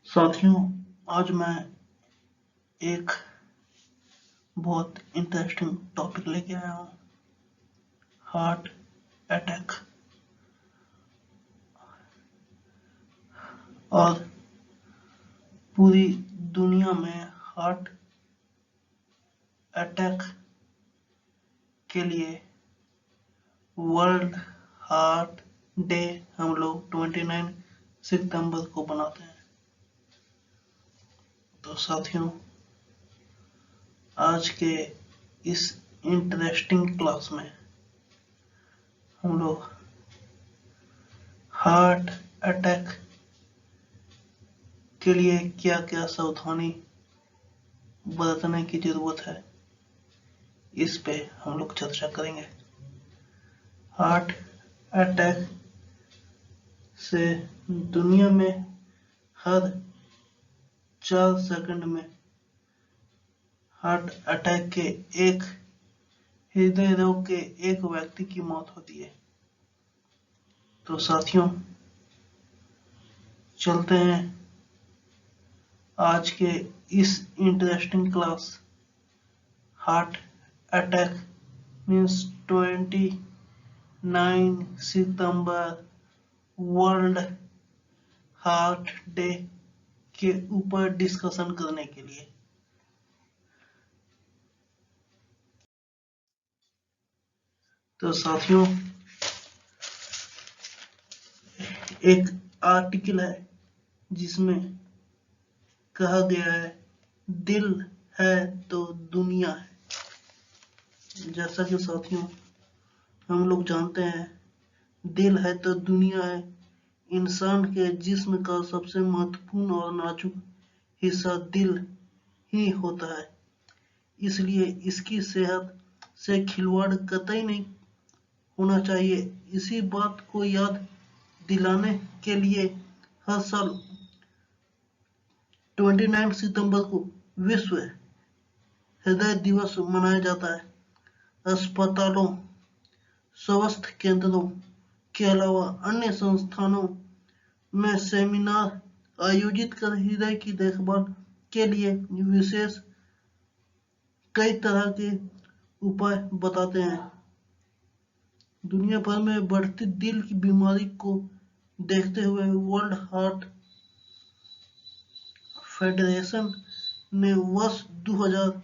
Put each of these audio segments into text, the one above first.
साथियों, आज मैं एक बहुत इंटरेस्टिंग टॉपिक लेके आया हूँ। Heart attack. और पूरी दुनिया में हार्ट अटैक के लिए वर्ल्ड हार्ट डे हम लोग 29 सितंबर को बनाते हैं। तो साथियों, आज के इस इंटरेस्टिंग क्लास में हम लोग हार्ट अटैक के लिए क्या क्या सावधानी बरतने की जरूरत है, इस पे हम लोग चर्चा करेंगे। हार्ट अटैक से दुनिया में हर 4 सेकंड में हार्ट अटैक के एक हृदय रोग के एक व्यक्ति की मौत होती है। तो साथियों, चलते हैं आज के इस interesting class heart attack means 29 सितंबर वर्ल्ड हार्ट डे के ऊपर डिस्कशन करने के लिए। तो साथियों, एक आर्टिकल है जिसमें कहा गया है, दिल है तो दुनिया है। जैसा कि साथियों हम लोग जानते हैं, दिल है तो दुनिया है। इंसान के जिस्म का सबसे महत्वपूर्ण और नाजुक हिस्सा दिल ही होता है, इसलिए इसकी सेहत से खिलवाड़ कतई नहीं होना चाहिए। इसी बात को याद दिलाने के लिए हर साल 29 सितंबर को विश्व हृदय दिवस मनाया जाता है। अस्पतालों, स्वास्थ्य केंद्रों के अलावा अन्य संस्थानों में सेमिनार आयोजित कर हृदय की देखभाल के लिए विशेष कई तरह के उपाय बताते हैं। दुनिया भर में बढ़ती दिल की बीमारी को देखते हुए वर्ल्ड हार्ट फेडरेशन ने वर्ष 2000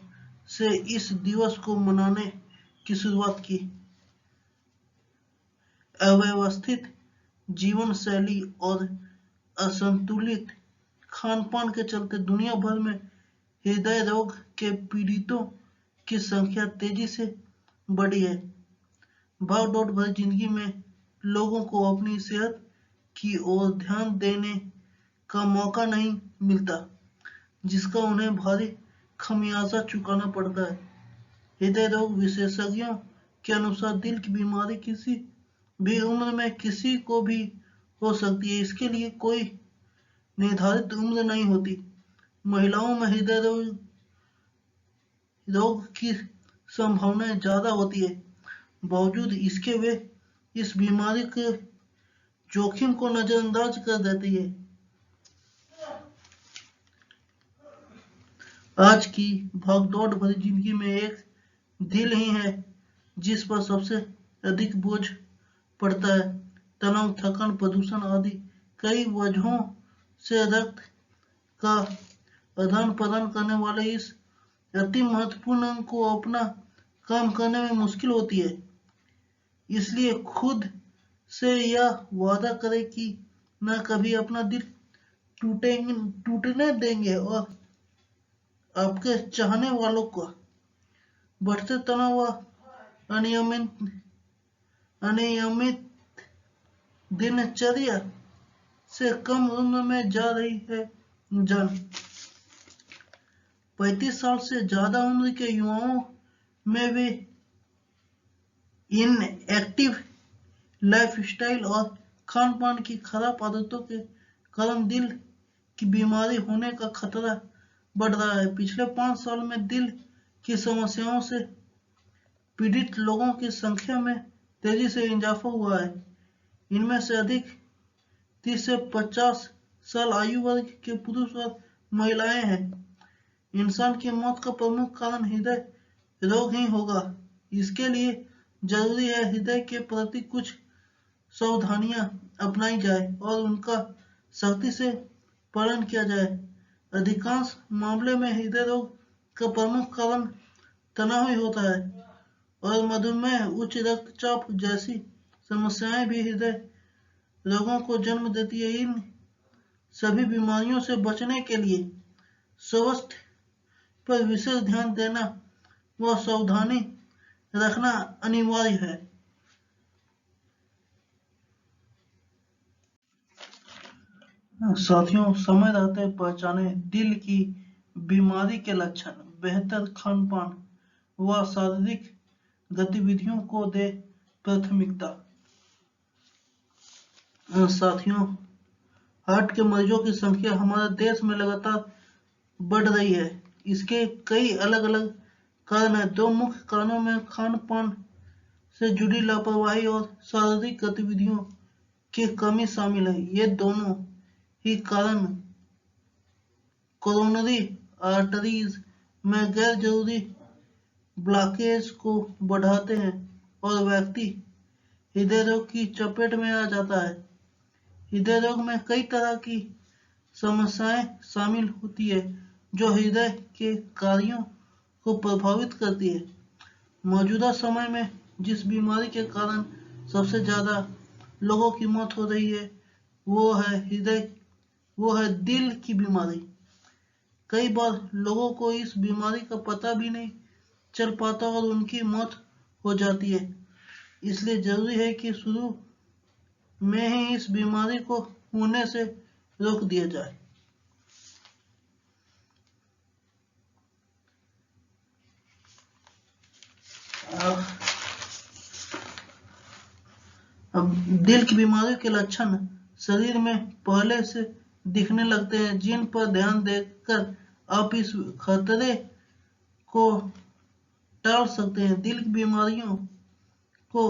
से इस दिवस को मनाने की शुरुआत की। अव्यवस्थित जीवन शैली और असंतुलित खान-पान के चलते दुनिया भर में हृदय रोग के पीड़ितों की संख्या तेजी से बढ़ी है। भाग-दौड़ भरी जिंदगी में लोगों को अपनी सेहत की ओर ध्यान देने का मौका नहीं मिलता, जिसका उन्हें भारी खमियाजा चुकाना पड़ता है। हृदय रोग विशेषज्ञों के अनुसार दिल की बीमारी किसी भी उम्र में किसी को भी हो सकती है। इसके लिए कोई निर्धारित उम्र नहीं होती। महिलाओं में हृदय रोग की संभावना ज्यादा होती है। बावजूद इसके वे इस बीमारी के जोखिम को नजरअंदाज कर देती है। आज की भागदौड़ भरी जिंदगी में एक दिल ही है जिस पर सबसे अधिक बोझ पड़ता है। तनाव, थकान, प्रदूषण आदि कई वजहों से रक्त का आदान प्रदान करने वाले इस अति महत्वपूर्ण अंग को अपना काम करने में मुश्किल होती है। इसलिए खुद से यह वादा करें कि न कभी अपना दिल टूटने देंगे और आपके चाहने वालों को बढ़ते तनाव व अनियमित दिनचर्या से कम उम्र में जा रही है जान। 35 साल से ज्यादा उम्र के युवाओं में भी इनएक्टिव लाइफस्टाइल और खान-पान की खराब आदतों के कारण दिल की बीमारी होने का खतरा बढ़ रहा है। पिछले 5 साल में दिल की समस्याओं से पीड़ित लोगों की संख्या में तेजी से इजाफा हुआ है। इनमें से अधिक 30 से 50 साल आयु वर्ग के पुरुष और महिलाएं हैं। इंसान की मौत का प्रमुख कारण हृदय रोग ही होगा। इसके लिए जरूरी है हृदय के प्रति कुछ सावधानियां अपनाई जाए और उनका सख्ती से पालन किया जाए। अधिकांश मामले में हृदय रोग का प्रमुख कारण तनाव ही होता है और मधुमेह, उच्च रक्तचाप जैसी समस्याएं भी हृदय रोगों को जन्म देती है। इन सभी बीमारियों से बचने के लिए स्वास्थ्य पर विशेष ध्यान देना व सावधानी रखना अनिवार्य है। साथियों, समय रहते पहचाने दिल की बीमारी के लक्षण, बेहतर खान पान व शारीरिक गतिविधियों को दे प्राथमिकता। साथियों, हार्ट के मरीजों की संख्या हमारे देश में लगातार बढ़ रही है। इसके कई अलग अलग कारण हैं। दो मुख्य कारणों में खान पान से जुड़ी लापरवाही और शारीरिक गतिविधियों की कमी शामिल है। ये दोनों ही कारण कोरोनरी आर्टरीज में गैर जरूरी ब्लॉकेज को बढ़ाते हैं और व्यक्ति हृदय रोग की चपेट में आ जाता है। हृदय रोग में कई तरह की समस्याएं शामिल होती है जो हृदय के कार्यों को प्रभावित करती है। मौजूदा समय में जिस बीमारी के कारण सबसे ज्यादा लोगों की मौत हो रही है वो है दिल की बीमारी। कई बार लोगों को इस बीमारी का पता भी नहीं चल पाता और उनकी मौत हो जाती है। इसलिए जरूरी है कि शुरू में ही इस बीमारी को होने से रोक दिया जाए। अब दिल की बीमारी के लक्षण शरीर में पहले से दिखने लगते हैं, जिन पर ध्यान देकर आप इस खतरे को टाल सकते हैं। दिल की बीमारियों को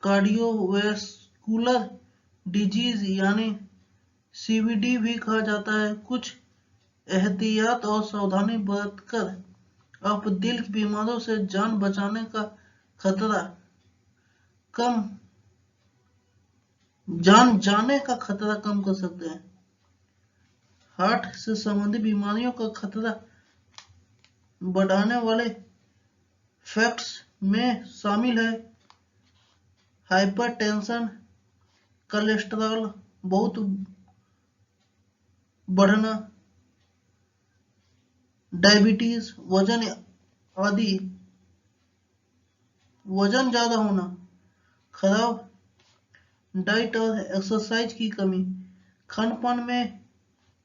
कार्डियोवैस्कुलर डिजीज यानी सीवीडी भी कहा जाता है। कुछ एहतियात और सावधानी बरतकर आप दिल की बीमारियों से जान बचाने का खतरा कम जान जाने का खतरा कम कर सकते हैं। हार्ट से संबंधित बीमारियों का खतरा बढ़ाने वाले फैक्ट्स में शामिल है हाइपरटेंशन, कोलेस्ट्रॉल बहुत बढ़ना, डायबिटीज, वजन ज्यादा होना, खराब डाइट और एक्सरसाइज की कमी, खान पान में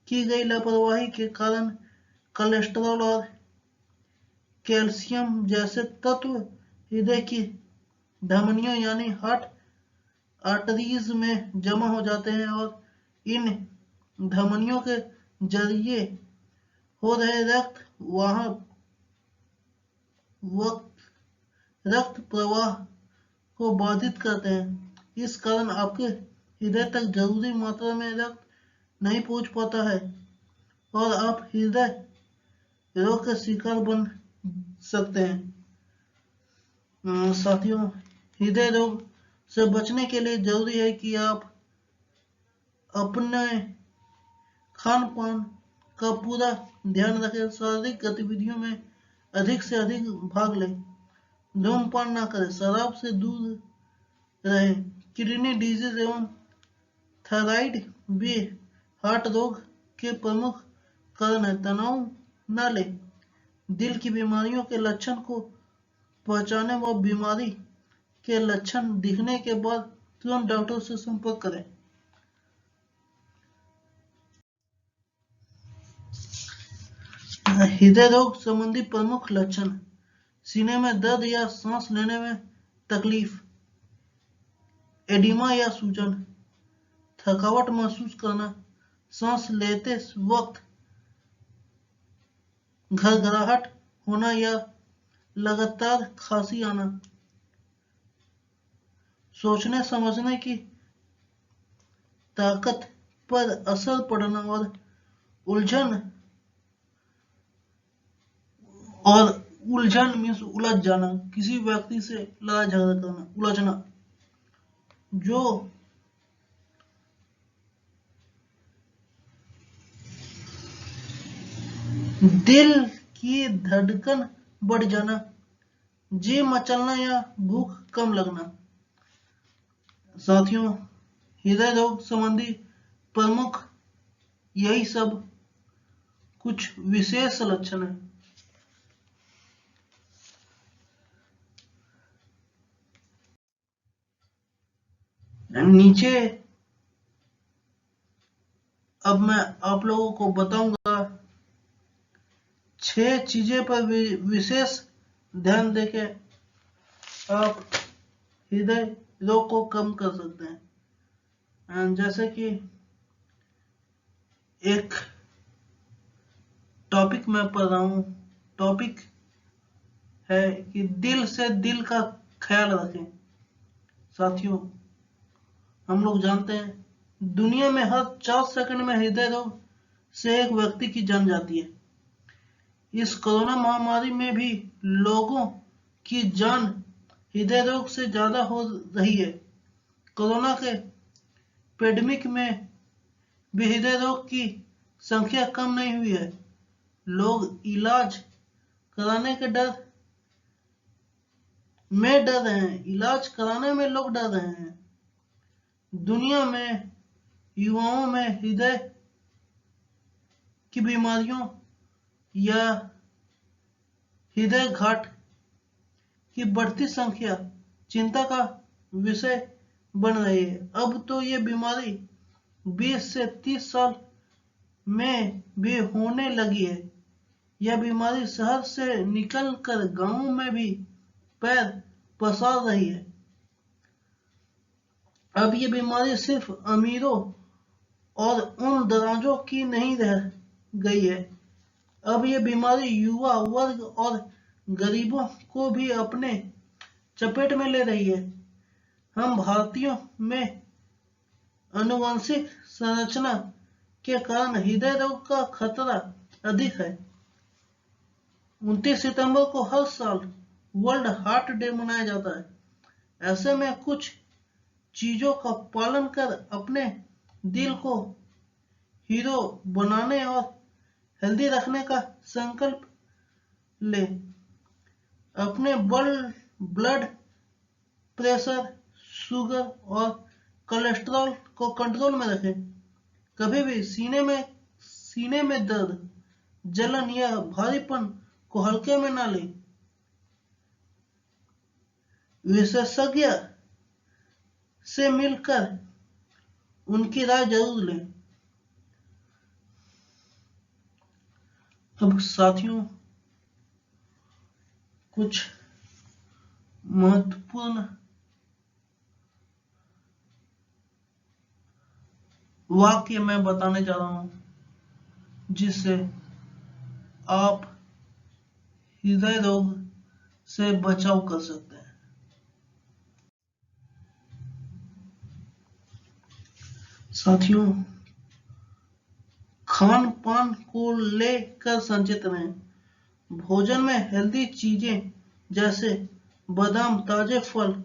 की गई लापरवाही के कारण कोलेस्ट्रॉल और कैल्शियम जैसे तत्व हृदय की धमनियों यानी हार्ट आर्टरीज में जमा हो जाते हैं और इन धमनियों के जरिए हो रहे रक्त प्रवाह को बाधित करते हैं। इस कारण आपके हृदय तक जरूरी मात्रा में रक्त नहीं पहुंच पाता है और आप हृदय रोग का शिकार बन सकते हैं। साथियों, हृदय रोग से बचने के लिए जरूरी है कि आप अपने खान पान का पूरा ध्यान रखें, शारीरिक गतिविधियों में अधिक से अधिक भाग लें, धूम्रपान न करें, शराब से दूर रहें। किडनी डिजीज एवं थायराइड भी हार्ट रोग के प्रमुख कारण है। तनाव न लें, दिल की बीमारियों के लक्षण को पहचानें व बीमारी के लक्षण दिखने के बाद तुरंत डॉक्टर से संपर्क करें। हृदय रोग संबंधी प्रमुख लक्षण: सीने में दर्द या सांस लेने में तकलीफ, एडिमा या सूजन, थकावट महसूस करना, सांस लेते वक्त घरघराहट होना या लगातार खांसी आना, सोचने समझने की ताकत पर असर पड़ना उलझन और उलझन मीन्स उलझ जाना, किसी व्यक्ति से लड़ाई झगड़ा करना, उलझना। जो दिल की धड़कन बढ़ जाना, जी मचलना या भूख कम लगना। साथियों, हृदय रोग संबंधी प्रमुख यही सब कुछ विशेष लक्षण है। नीचे अब मैं आप लोगों को बताऊंगा 6 चीजें पर विशेष ध्यान देके आप हृदय रोग को कम कर सकते हैं। जैसे कि एक टॉपिक मैं पढ़ रहा हूँ, टॉपिक है कि दिल से दिल का ख्याल रखें। साथियों, हम लोग जानते हैं दुनिया में हर 4 सेकंड में हृदय रोग से एक व्यक्ति की जान जाती है। इस कोरोना महामारी में भी लोगों की जान हृदय रोग से ज्यादा हो रही है। कोरोना के पेंडेमिक में भी हृदय रोग की संख्या कम नहीं हुई है। लोग इलाज कराने के डर रहे हैं, इलाज कराने में लोग डर रहे हैं। दुनिया में युवाओं में हृदय की बीमारियों या हृदय घाट की बढ़ती संख्या चिंता का विषय बन रही है। अब तो ये बीमारी 20 से 30 साल में भी होने लगी है। यह बीमारी शहर से निकलकर गांवों में भी पैर पसार रही है। अब ये बीमारी सिर्फ अमीरों और उन दराजों की नहीं रह गई है। अब ये बीमारी युवा वर्ग और गरीबों को भी अपने चपेट में ले रही है। हम भारतीयों में आनुवंशिक संरचना के कारण हृदय रोग का खतरा अधिक है। 29 सितंबर को हर साल वर्ल्ड हार्ट डे मनाया जाता है। ऐसे में कुछ चीजों का पालन कर अपने दिल को हीरो बनाने और हेल्दी रखने का संकल्प ले। अपने ब्लड प्रेशर, शुगर और कोलेस्ट्रॉल को कंट्रोल में रखें। कभी भी सीने में दर्द, जलन या भारीपन को हल्के में ना लें। विशेषज्ञ से मिलकर उनकी राय जरूर लें। अब साथियों, कुछ महत्वपूर्ण वाक्य मैं बताने जा रहा हूं जिससे आप हृदय रोग से बचाव कर सकते हैं। साथियों, खान पान को लेकर संचित रहें। भोजन में हेल्दी चीजें जैसे बादाम, ताजे फल,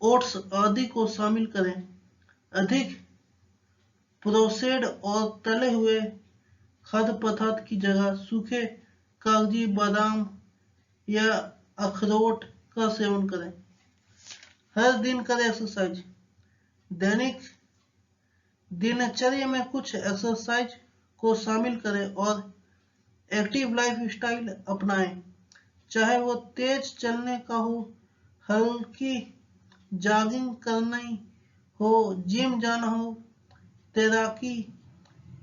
ओट्स आदि को शामिल करें। अधिक प्रोसेस्ड और तले हुए खाद्य पदार्थ की जगह सूखे कागजी बादाम या अखरोट का सेवन करें। हर दिन करें एक्सरसाइज। दैनिक दिनचर्या में कुछ एक्सरसाइज को शामिल करें और एक्टिव लाइफ स्टाइल अपनाएं। चाहे वो तेज चलने का हो, हल्की जॉगिंग करनी हो, जिम जाना हो, तैराकी,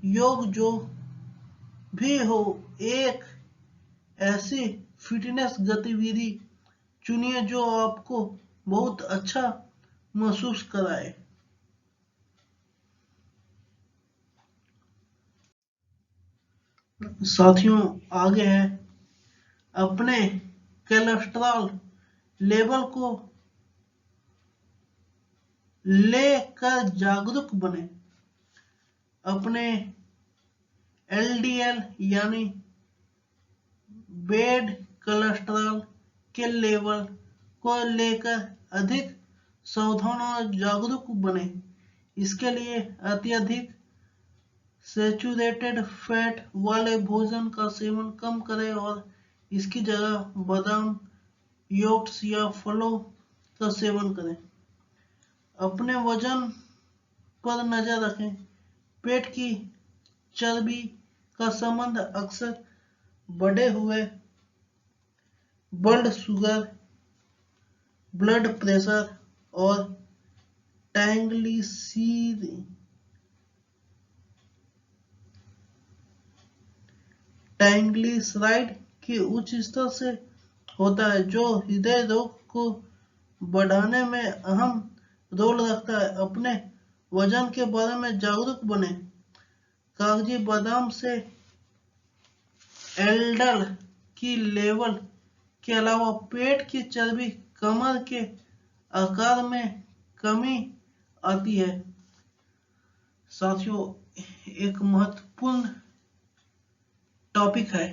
योग, जो भी हो, एक ऐसी फिटनेस गतिविधि चुनिए जो आपको बहुत अच्छा महसूस कराए। साथियों, आगे है अपने कोलेस्ट्रॉल लेवल को लेकर जागरूक बने। अपने एलडीएल यानी बैड कोलेस्ट्रॉल के लेवल को लेकर अधिक सावधान और जागरूक बने। इसके लिए अत्यधिक सैचुरेटेड फैट वाले भोजन का सेवन कम करें और इसकी जगह बादाम, ओट्स या फलों का सेवन करें। अपने वजन पर नजर रखें। पेट की चर्बी का संबंध अक्सर बढ़े हुए ब्लड शुगर, ब्लड प्रेशर और ट्राइग्लिसराइड के उच्च स्तर से होता है, जो हृदय रोग को बढ़ाने में अहम रोल रखता है। अपने वजन के बारे में जागरूक बने। कागजी बादाम से एलडल की लेवल के अलावा पेट की चर्बी, कमर के आकार में कमी आती है। साथियों, एक महत्वपूर्ण टॉपिक है,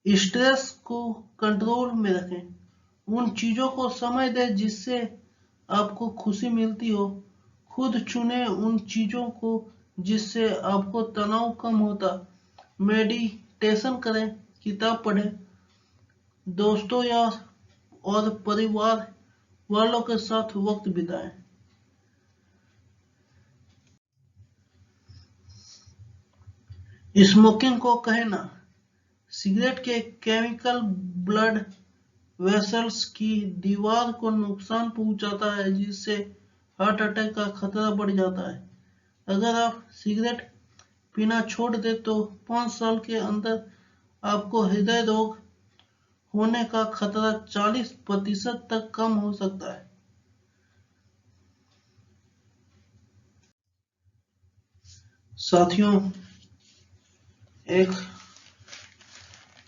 स्ट्रेस को कंट्रोल में रखें। उन चीजों को समय दें जिससे आपको खुशी मिलती हो। खुद चुने उन चीजों को जिससे आपको तनाव कम होता। मेडिटेशन करें, किताब पढ़ें, दोस्तों या और परिवार वालों के साथ वक्त बिताएं। स्मोकिंग को कहे ना। सिगरेट के केमिकल ब्लड वेसल्स की दीवार को नुकसान पहुंचाता है, जिससे हार्ट अटैक का खतरा बढ़ जाता है। अगर आप सिगरेट पीना छोड़ दे तो 5 साल के अंदर आपको हृदय रोग होने का खतरा 40% तक कम हो सकता है। साथियों, एक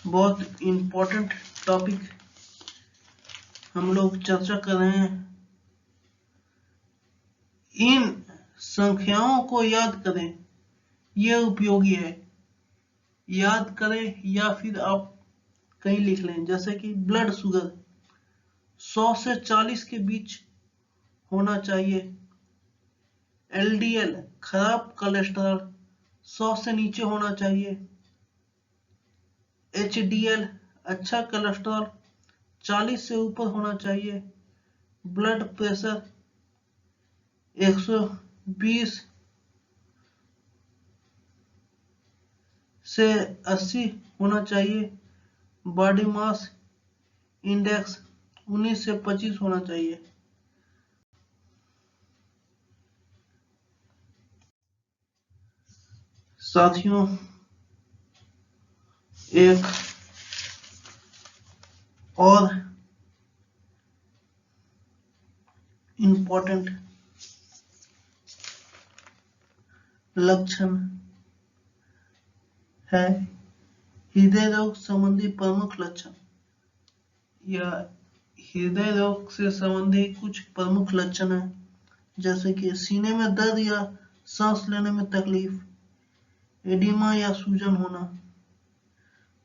बहुत इम्पोर्टेंट टॉपिक हम लोग चर्चा कर रहे हैं। इन संख्याओं को याद करें, यह उपयोगी है। याद करें या फिर आप कहीं लिख लें, जैसे कि ब्लड शुगर 100 से 40 के बीच होना चाहिए। एलडीएल खराब कोलेस्ट्रॉल 100 से नीचे होना चाहिए। एचडीएल अच्छा कोलेस्ट्रॉल 40 से ऊपर होना चाहिए। ब्लड प्रेशर 120 से 80 होना चाहिए। बॉडी मास इंडेक्स 19 से 25 होना चाहिए। साथियों, एक और इम्पोर्टेंट लक्षण है हृदय रोग संबंधी प्रमुख लक्षण, या हृदय रोग से संबंधी कुछ प्रमुख लक्षण है, जैसे कि सीने में दर्द या सांस लेने में तकलीफ, एडिमा या सूजन होना,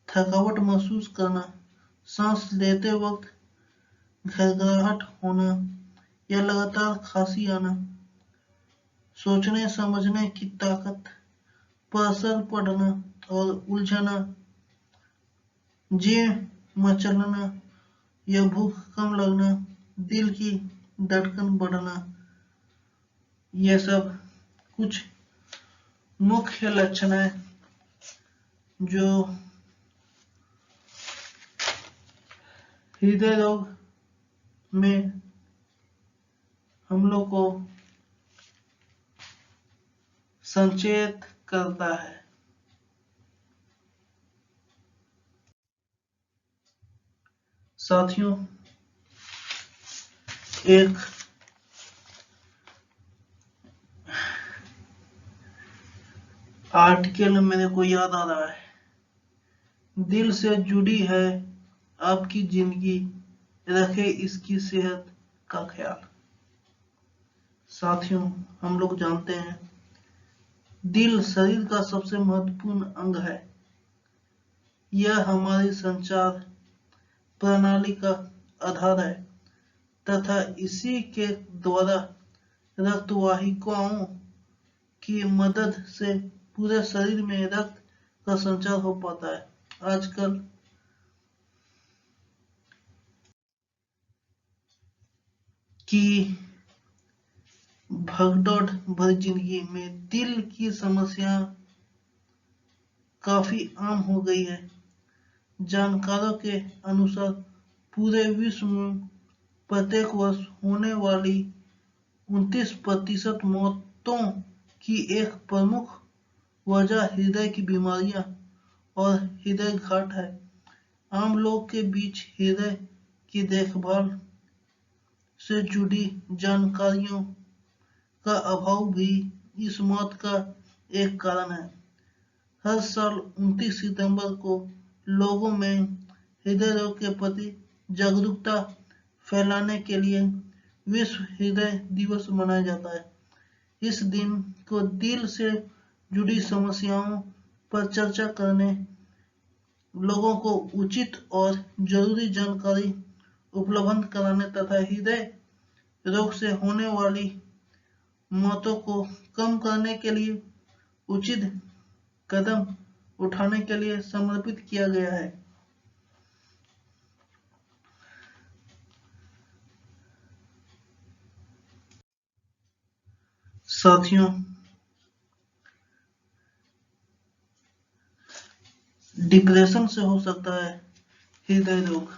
थकावट महसूस करना, सांस लेते वक्त घबराहट होना या लगातार खांसी आना, सोचने समझने की ताकत पर असर पड़ना और उलझना, जी मचलना या भूख कम लगना, दिल की धड़कन बढ़ना। ये सब कुछ मुख्य लक्षण है जो हृदय रोग में हम लोग को संचेत करता है। साथियों, एक आर्टिकल मेरे को याद आ रहा है, दिल से जुड़ी है आपकी जिंदगी, रखे इसकी सेहत का ख्याल। साथियों, हम लोग जानते हैं दिल शरीर का सबसे महत्वपूर्ण अंग है। यह हमारी संचार प्रणाली का आधार है तथा इसी के द्वारा रक्तवाहिकाओं की मदद से पूरे शरीर में रक्त का संचार हो पाता है। आजकल की भगदौड़ भरी जिंदगी में दिल की समस्या काफी आम हो गई है। जानकारों के अनुसार पूरे विश्व में प्रत्येक वर्ष होने वाली 29% मौतों की एक प्रमुख वजह हृदय की बीमारियां और हृदयघात है। आम लोग के बीच हृदय की देखभाल से जुड़ी जानकारियों का अभाव भी इस मौत का एक कारण है। हर साल 29 सितंबर को लोगों में हृदय रोग के प्रति जागरूकता फैलाने के लिए विश्व हृदय दिवस मनाया जाता है। इस दिन को दिल से जुड़ी समस्याओं पर चर्चा करने, लोगों को उचित और जरूरी जानकारी उपलब्ध कराने तथा हृदय रोग से होने वाली मौतों को कम करने के लिए उचित कदम उठाने के लिए समर्पित किया गया है। साथियों, डिप्रेशन से हो सकता है हृदय रोग।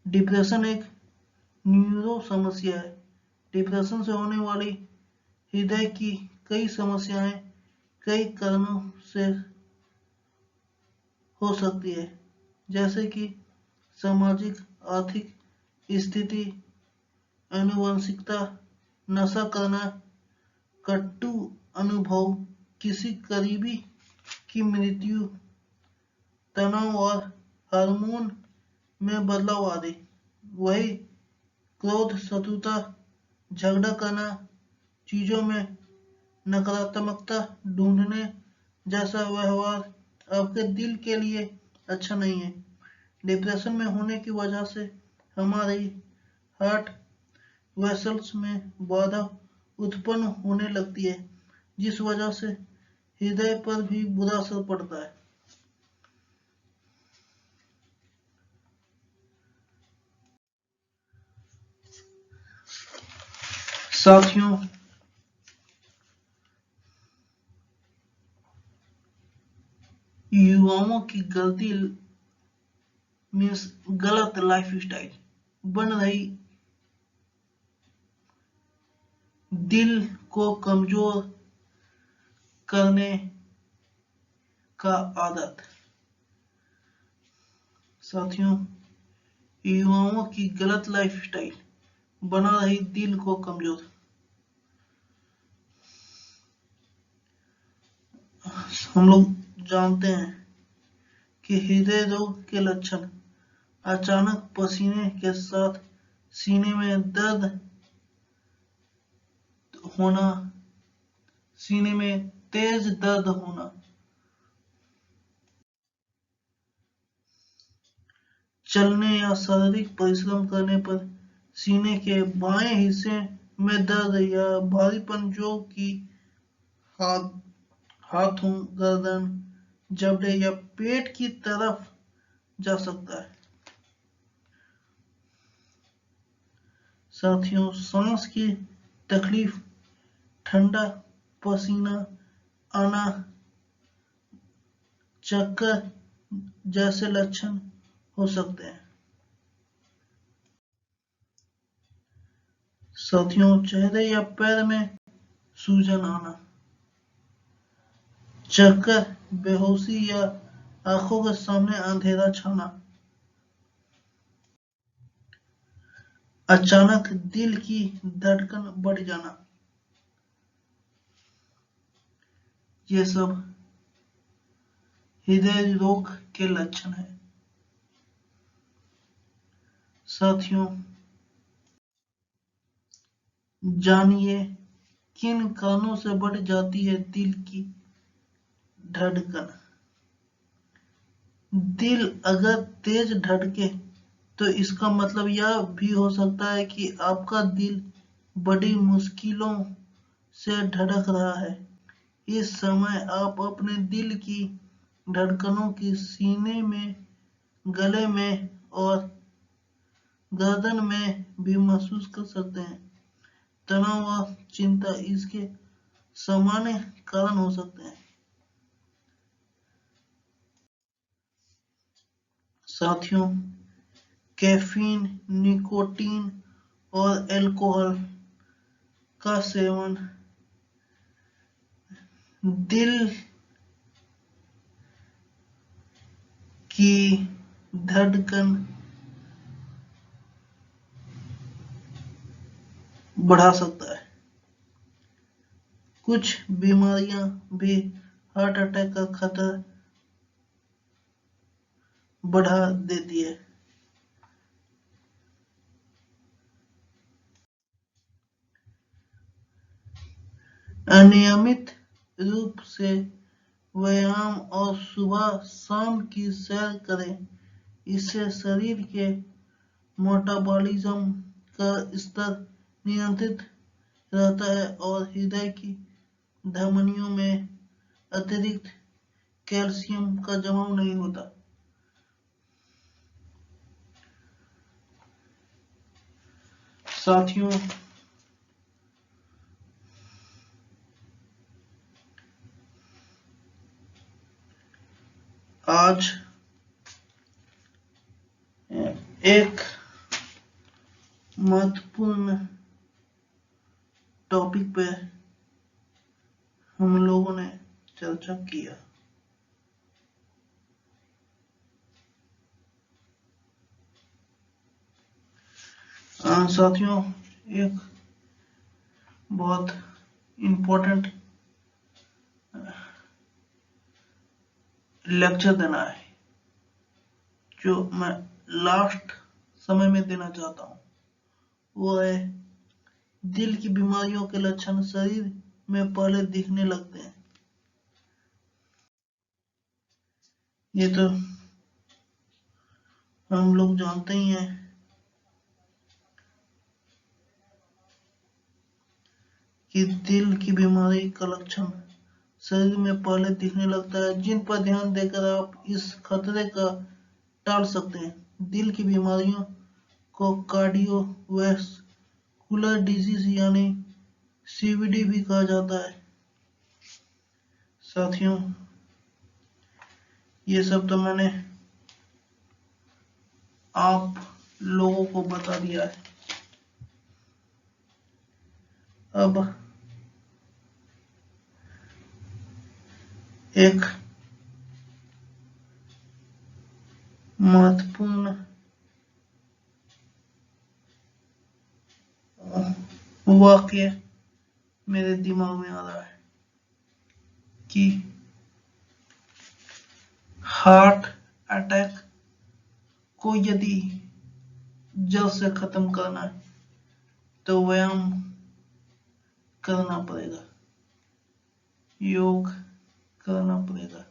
डिप्रेशन एक न्यूरो समस्या है। डिप्रेशन से होने वाली हृदय की कई समस्याएं कई कारणों से हो सकती है, जैसे कि सामाजिक आर्थिक स्थिति, आनुवंशिकता, नशा करना, कटु अनुभव, किसी करीबी की मृत्यु, तनाव और हार्मोन में बदलाव आदि। वही क्रोध, शत्रुता, झगड़ा करना, चीजों में नकारात्मकता ढूंढने जैसा व्यवहार आपके दिल के लिए अच्छा नहीं है। डिप्रेशन में होने की वजह से हमारी हार्ट वेसल्स में बाधा उत्पन्न होने लगती है, जिस वजह से हृदय पर भी बुरा असर पड़ता है। साथियों, युवाओं की गलत लाइफस्टाइल बन रही दिल को कमजोर करने का आदत। साथियों, युवाओं की गलत लाइफस्टाइल बना रही दिल को कमजोर। हम लोग जानते हैं कि हृदय रोग के लक्षण अचानक पसीने के साथ सीने में दर्द होना, सीने में तेज दर्द होना, चलने या शारीरिक परिश्रम करने पर सीने के बाएं हिस्से में दर्द या भारीपन जो कि हाथ हाथों, गर्दन, जबड़े या पेट की तरफ जा सकता है। साथियों, सांस की तकलीफ, ठंडा पसीना आना, चक्कर जैसे लक्षण हो सकते हैं। साथियों, चेहरे या पैर में सूजन आना, चक्कर, बेहोशी या आंखों के सामने अंधेरा छाना, अचानक दिल की धड़कन बढ़ जाना, ये सब हृदय रोग के लक्षण हैं। साथियों, जानिए किन कारणों से बढ़ जाती है दिल की धड़कन। दिल अगर तेज धड़के तो इसका मतलब यह भी हो सकता है कि आपका दिल बड़ी मुश्किलों से धड़क रहा है। इस समय आप अपने दिल की धड़कनों की सीने में, गले में और गर्दन में भी महसूस कर सकते हैं। तनाव और चिंता इसके सामान्य कारण हो सकते हैं। साथियों, कैफीन, निकोटीन और अल्कोहल का सेवन दिल की धड़कन बढ़ा सकता है। कुछ बीमारियां भी हार्ट अटैक का खतरा बढ़ा देती है। अनियमित रूप से व्यायाम और सुबह शाम की सैर करें। इससे शरीर के मेटाबॉलिज्म का स्तर नियंत्रित रहता है और हृदय की धमनियों में अतिरिक्त कैल्शियम का जमाव नहीं होता। साथियों, आज एक महत्वपूर्ण टॉपिक पे हम लोगों ने चर्चा किया। साथियों, एक बहुत इम्पोर्टेंट लेक्चर देना है जो मैं लास्ट समय में देना चाहता हूँ। वो है दिल की बीमारियों के लक्षण शरीर में पहले दिखने लगते हैं। ये तो हम लोग जानते ही हैं कि दिल की बीमारी का लक्षण शरीर में पहले दिखने लगता है, जिन पर ध्यान देकर आप इस खतरे का टाल सकते हैं। दिल की बीमारियों को कार्डियोवैस्कुलर डिजीज यानी सीवीडी भी कहा जाता है। साथियों, ये सब तो मैंने आप लोगों को बता दिया है। अब एक महत्वपूर्ण वाक्य मेरे दिमाग में आ रहा है कि हार्ट अटैक को यदि जड़ से खत्म करना है तो व्यायाम करना पड़ेगा, योग करना पड़ेगा,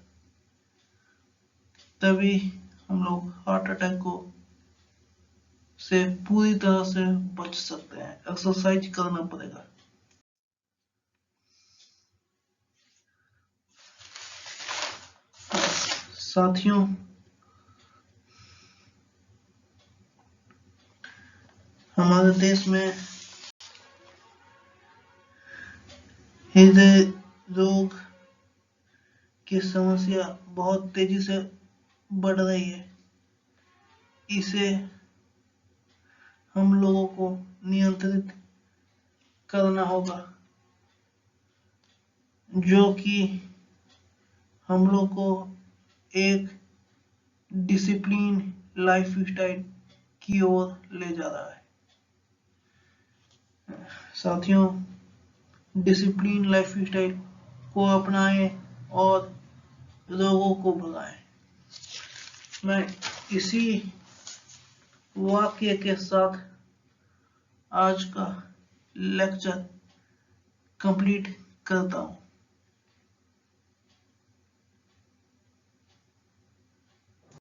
तभी हम लोग हार्ट अटैक को से पूरी तरह से बच सकते हैं। एक्सरसाइज करना पड़ेगा। साथियों, हमारे देश में हृदय रोग की समस्या बहुत तेजी से बढ़ रही है। इसे हम लोगों को नियंत्रित करना होगा, जो कि हम लोग को एक डिसिप्लिन लाइफ स्टाइल की ओर ले जा रहा है। साथियों, डिसिप्लिन लाइफ स्टाइल को अपनाएं और रोगों को भगाएं। मैं इसी वाक्य के साथ आज का लेक्चर कंप्लीट करता हूँ।